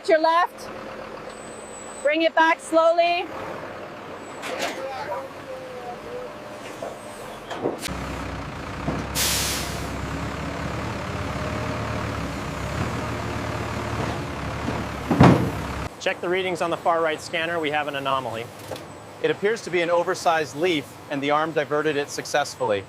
Watch your left. Bring it back slowly. Check the readings on the far right scanner. We have an anomaly. It appears to be an oversized leaf, and the arm diverted it successfully.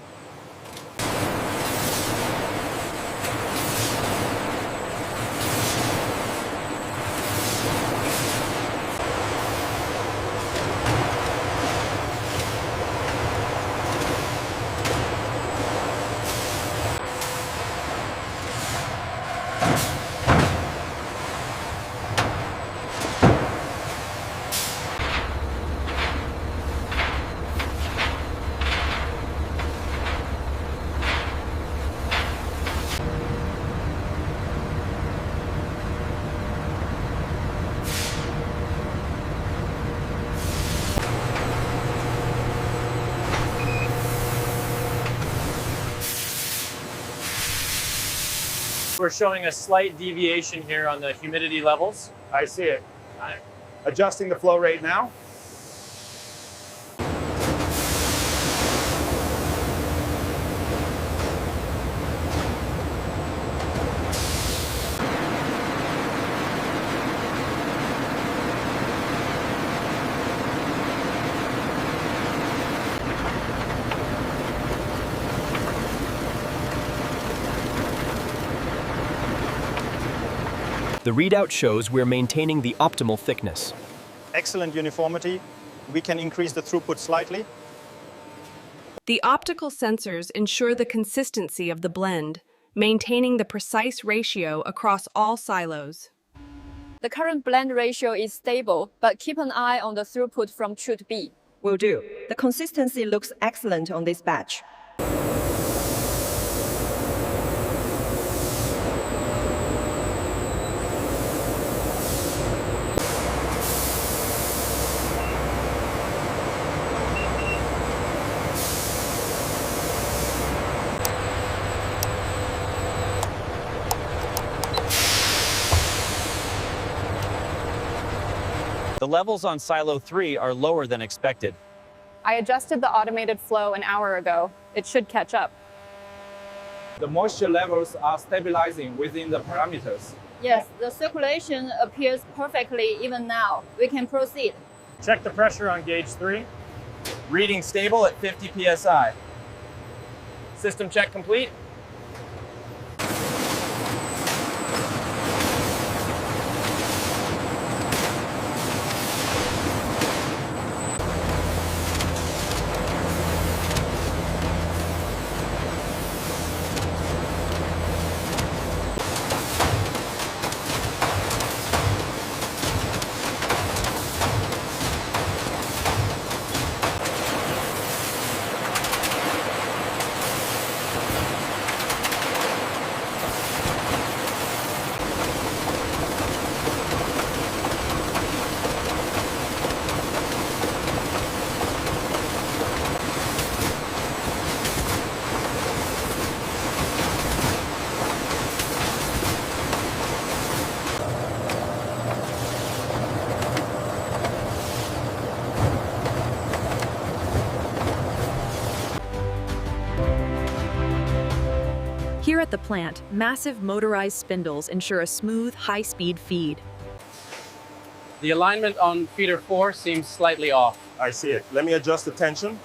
We're showing a slight deviation here on the humidity levels. I see it. Adjusting the flow rate now. The readout shows we're maintaining the optimal thickness. Excellent uniformity. We can increase the throughput slightly. The optical sensors ensure the consistency of the blend, maintaining the precise ratio across all silos. The current blend ratio is stable, but keep an eye on the throughput from chute B. Will do. The consistency looks excellent on this batch. The levels on silo 3 are lower than expected. I adjusted the automated flow an hour ago. It should catch up. The moisture levels are stabilizing within the parameters. Yes, the circulation appears perfectly even now. We can proceed. Check the pressure on gauge 3. Reading stable at 50 psi. System check complete. Here at the plant, massive motorized spindles ensure a smooth, high-speed feed. The alignment on feeder 4 seems slightly off. I see it. Let me adjust the tension.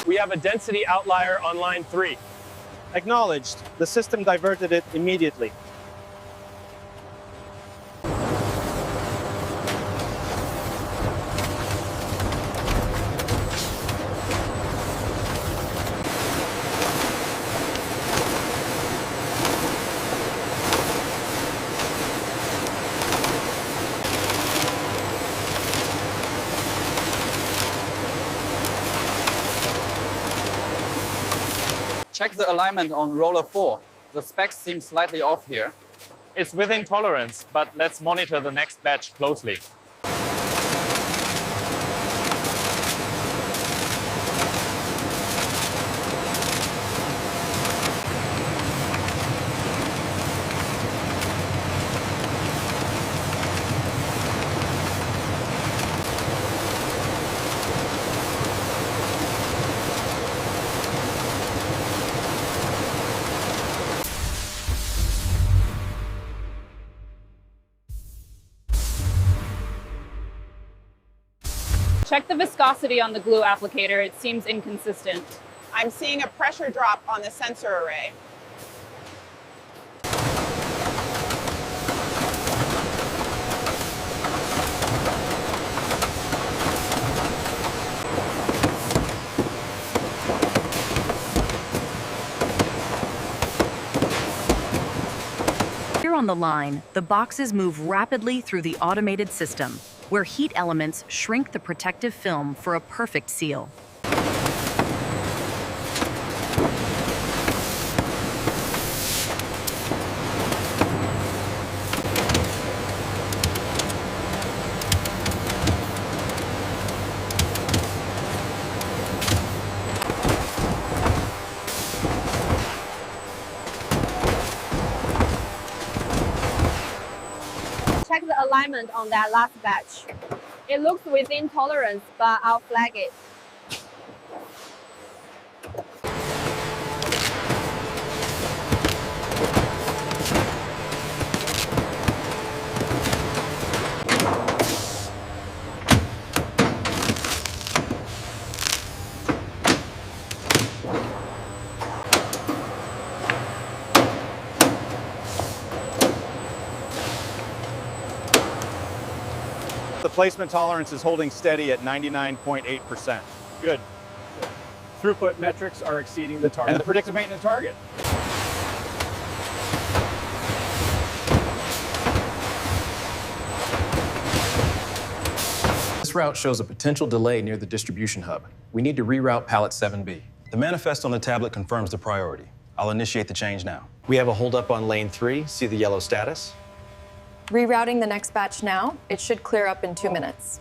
We have a density outlier on line 3. Acknowledged. The system diverted it immediately. Check the alignment on roller 4. The specs seem slightly off here. It's within tolerance, but let's monitor the next batch closely. Check the viscosity on the glue applicator. It seems inconsistent. I'm seeing a pressure drop on the sensor array. Here on the line, the boxes move rapidly through the automated system, where heat elements shrink the protective film for a perfect seal. Check the alignment on that last batch. It looks within tolerance, but I'll flag it. The placement tolerance is holding steady at 99.8%. Good. Throughput metrics are exceeding the target. And the predicted maintenance target. This route shows a potential delay near the distribution hub. We need to reroute pallet 7B. The manifest on the tablet confirms the priority. I'll initiate the change now. We have a holdup on lane 3. See the yellow status? Rerouting the next batch now. It should clear up in 2 minutes.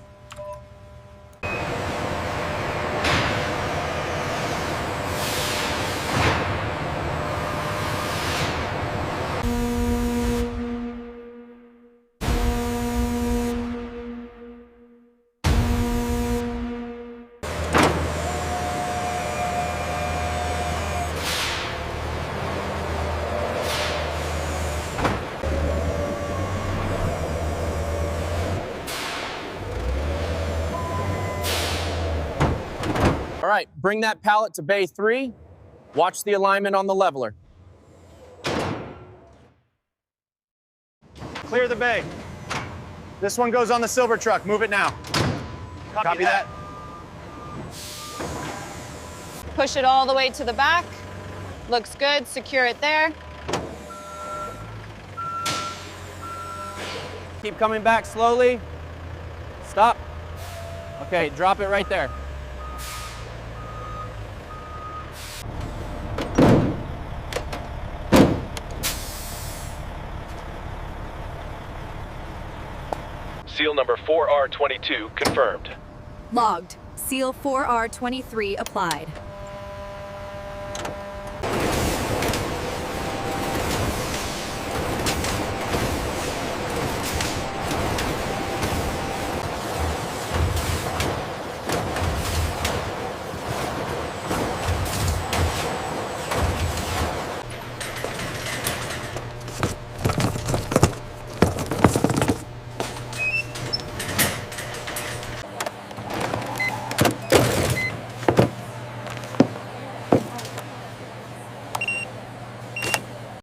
All right, bring that pallet to bay 3. Watch the alignment on the leveler. Clear the bay. This one goes on the silver truck. Move it now. Copy that. Push it all the way to the back. Looks good. Secure it there. Keep coming back slowly. Stop. Okay, drop it right there. Seal number 4R22 confirmed. Logged. Seal 4R23 applied.